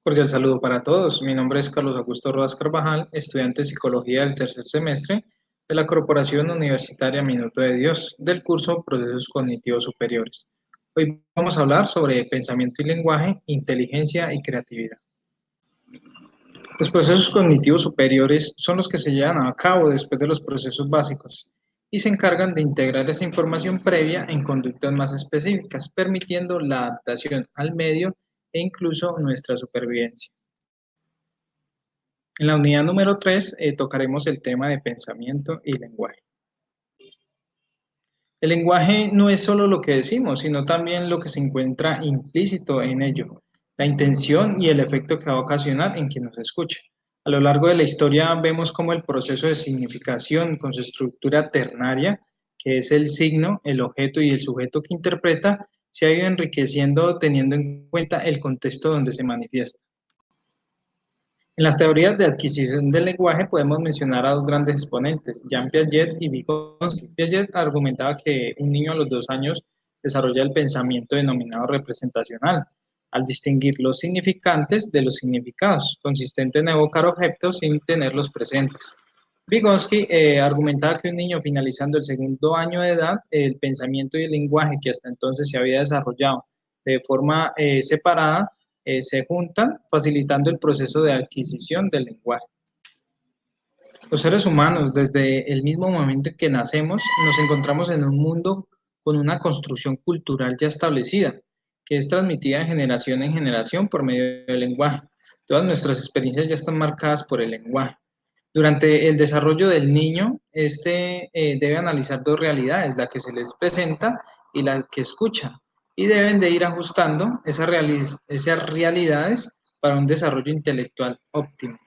Cordial saludo para todos. Mi nombre es Carlos Augusto Rodas Carvajal, estudiante de Psicología del tercer semestre de la Corporación Universitaria Minuto de Dios, del curso Procesos Cognitivos Superiores. Hoy vamos a hablar sobre pensamiento y lenguaje, inteligencia y creatividad. Los procesos cognitivos superiores son los que se llevan a cabo después de los procesos básicos y se encargan de integrar esa información previa en conductas más específicas, permitiendo la adaptación al medio e incluso nuestra supervivencia. En la unidad número 3 tocaremos el tema de pensamiento y lenguaje. El lenguaje no es solo lo que decimos, sino también lo que se encuentra implícito en ello, la intención y el efecto que va a ocasionar en quien nos escuche. A lo largo de la historia vemos cómo el proceso de significación con su estructura ternaria, que es el signo, el objeto y el sujeto que interpreta, se ha ido enriqueciendo teniendo en cuenta el contexto donde se manifiesta. En las teorías de adquisición del lenguaje podemos mencionar a dos grandes exponentes, Jean Piaget y Vygotsky. Piaget argumentaba que un niño a los 2 años desarrolla el pensamiento denominado representacional, al distinguir los significantes de los significados, consistente en evocar objetos sin tenerlos presentes. Vygotsky argumentaba que un niño finalizando el segundo año de edad, el pensamiento y el lenguaje que hasta entonces se había desarrollado de forma separada, se juntan, facilitando el proceso de adquisición del lenguaje. Los seres humanos, desde el mismo momento en que nacemos, nos encontramos en un mundo con una construcción cultural ya establecida, que es transmitida de generación en generación por medio del lenguaje. Todas nuestras experiencias ya están marcadas por el lenguaje. Durante el desarrollo del niño, debe analizar dos realidades, la que se les presenta y la que escucha, y deben de ir ajustando esas realidades para un desarrollo intelectual óptimo.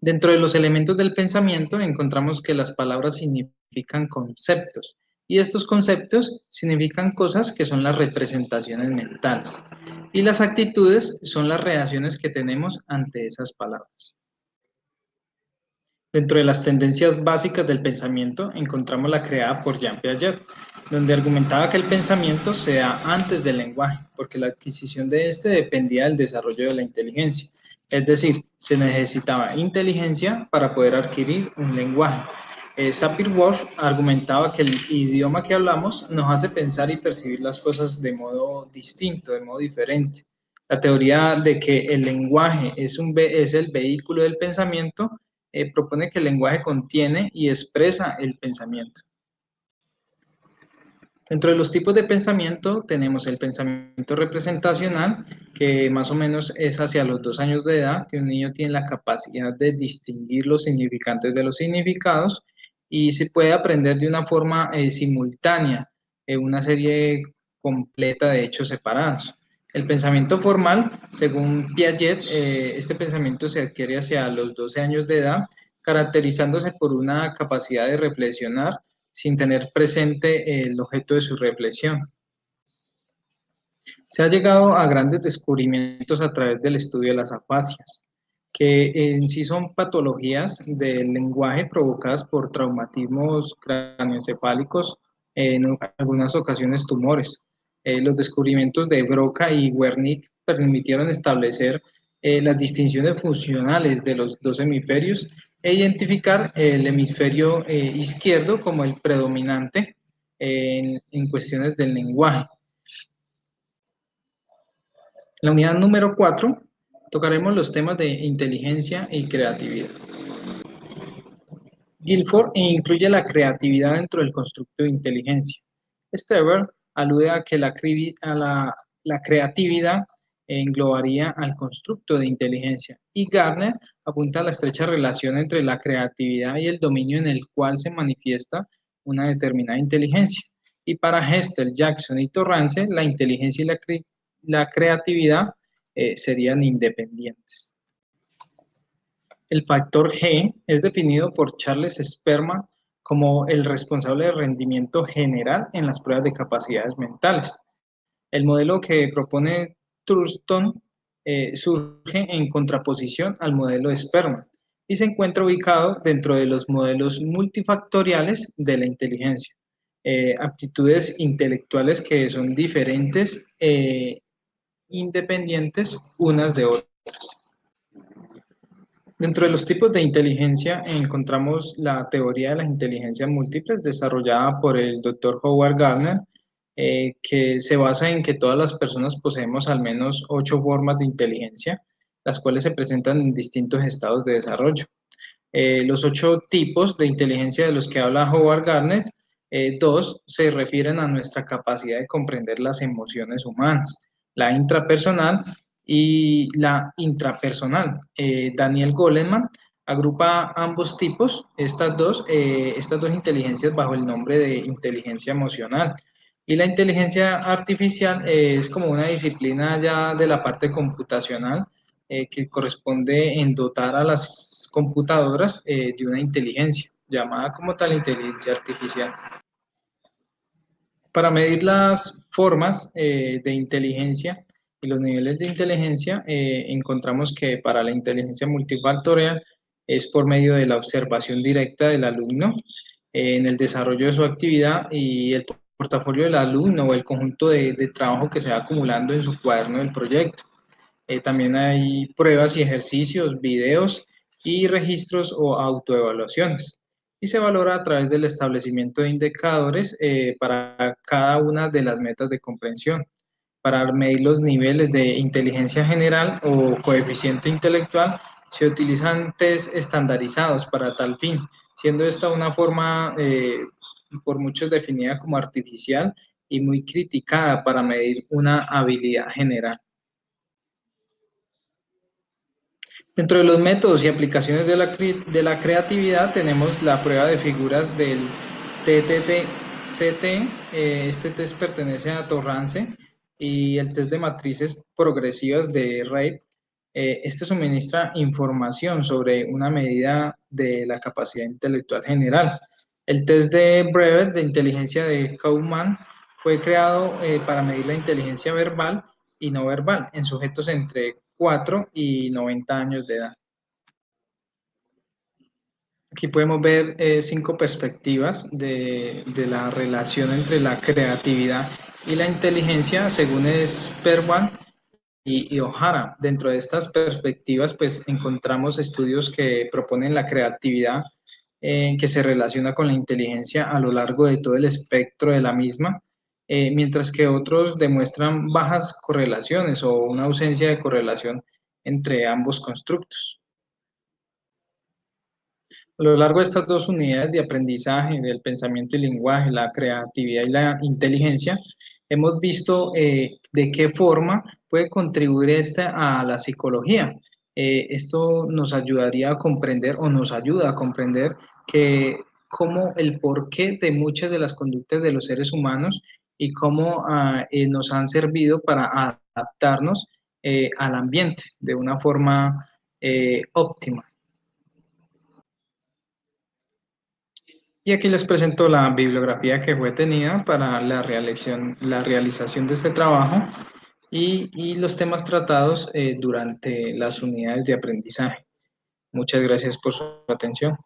Dentro de los elementos del pensamiento encontramos que las palabras significan conceptos, y estos conceptos significan cosas que son las representaciones mentales, y las actitudes son las reacciones que tenemos ante esas palabras. Dentro de las tendencias básicas del pensamiento encontramos la creada por Jean Piaget, donde argumentaba que el pensamiento se da antes del lenguaje, porque la adquisición de este dependía del desarrollo de la inteligencia. Es decir, se necesitaba inteligencia para poder adquirir un lenguaje. Sapir-Whorf argumentaba que el idioma que hablamos nos hace pensar y percibir las cosas de modo distinto, de modo diferente. La teoría de que el lenguaje es el vehículo del pensamiento propone que el lenguaje contiene y expresa el pensamiento. Dentro de los tipos de pensamiento tenemos el pensamiento representacional, que más o menos es hacia los 2 años de edad, que un niño tiene la capacidad de distinguir los significantes de los significados y se puede aprender de una forma simultánea, una serie completa de hechos separados. El pensamiento formal, según Piaget, este pensamiento se adquiere hacia los 12 años de edad, caracterizándose por una capacidad de reflexionar sin tener presente el objeto de su reflexión. Se ha llegado a grandes descubrimientos a través del estudio de las afasias, que en sí son patologías del lenguaje provocadas por traumatismos craneoencefálicos, en algunas ocasiones tumores. Los descubrimientos de Broca y Wernicke permitieron establecer las distinciones funcionales de los dos hemisferios e identificar el hemisferio izquierdo como el predominante en cuestiones del lenguaje. En la unidad número 4 tocaremos los temas de inteligencia y creatividad. Guilford incluye la creatividad dentro del constructo de inteligencia. Stever alude a que la creatividad englobaría al constructo de inteligencia, y Gardner apunta a la estrecha relación entre la creatividad y el dominio en el cual se manifiesta una determinada inteligencia. Y para Hestel, Jackson y Torrance, la inteligencia y la creatividad serían independientes. El factor G es definido por Charles Sperman como el responsable del rendimiento general en las pruebas de capacidades mentales. El modelo que propone Thurston surge en contraposición al modelo de Sperman y se encuentra ubicado dentro de los modelos multifactoriales de la inteligencia. Aptitudes intelectuales que son diferentes independientes unas de otras. Dentro de los tipos de inteligencia encontramos la teoría de las inteligencias múltiples desarrollada por el Dr. Howard Gardner, que se basa en que todas las personas poseemos al menos 8 formas de inteligencia, las cuales se presentan en distintos estados de desarrollo. Los 8 tipos de inteligencia de los que habla Howard Gardner, 2 se refieren a nuestra capacidad de comprender las emociones humanas, la intrapersonal y la intrapersonal. Daniel Goleman agrupa ambos tipos, estas dos inteligencias bajo el nombre de inteligencia emocional. Y la inteligencia artificial es como una disciplina ya de la parte computacional que corresponde en dotar a las computadoras de una inteligencia, llamada como tal inteligencia artificial. Para medir las formas de inteligencia y los niveles de inteligencia, encontramos que para la inteligencia multifactorial es por medio de la observación directa del alumno en el desarrollo de su actividad y el portafolio del alumno o el conjunto de trabajo que se va acumulando en su cuaderno del proyecto. También hay pruebas y ejercicios, videos y registros o autoevaluaciones. Y se valora a través del establecimiento de indicadores para cada una de las metas de comprensión. Para medir los niveles de inteligencia general o coeficiente intelectual, se utilizan test estandarizados para tal fin, siendo esta una forma por muchos definida como artificial y muy criticada para medir una habilidad general. Dentro de los métodos y aplicaciones de la creatividad tenemos la prueba de figuras del TTT-CT. Este test pertenece a Torrance y el test de matrices progresivas de Reid. Este suministra información sobre una medida de la capacidad intelectual general. El test de Brevet de inteligencia de Kauffman fue creado para medir la inteligencia verbal y no verbal en sujetos entre 4 y 90 años de edad. Aquí podemos ver 5 perspectivas de la relación entre la creatividad y la inteligencia según Sperwan y O'Hara. Dentro de estas perspectivas, pues encontramos estudios que proponen la creatividad que se relaciona con la inteligencia a lo largo de todo el espectro de la misma, mientras que otros demuestran bajas correlaciones o una ausencia de correlación entre ambos constructos. A lo largo de estas dos unidades de aprendizaje del pensamiento y lenguaje, la creatividad y la inteligencia, hemos visto de qué forma puede contribuir esta a la psicología. Esto nos ayudaría a comprender o nos ayuda a comprender que cómo el porqué de muchas de las conductas de los seres humanos y cómo nos han servido para adaptarnos al ambiente de una forma óptima. Y aquí les presento la bibliografía que fue tenida para la realización de este trabajo y los temas tratados durante las unidades de aprendizaje. Muchas gracias por su atención.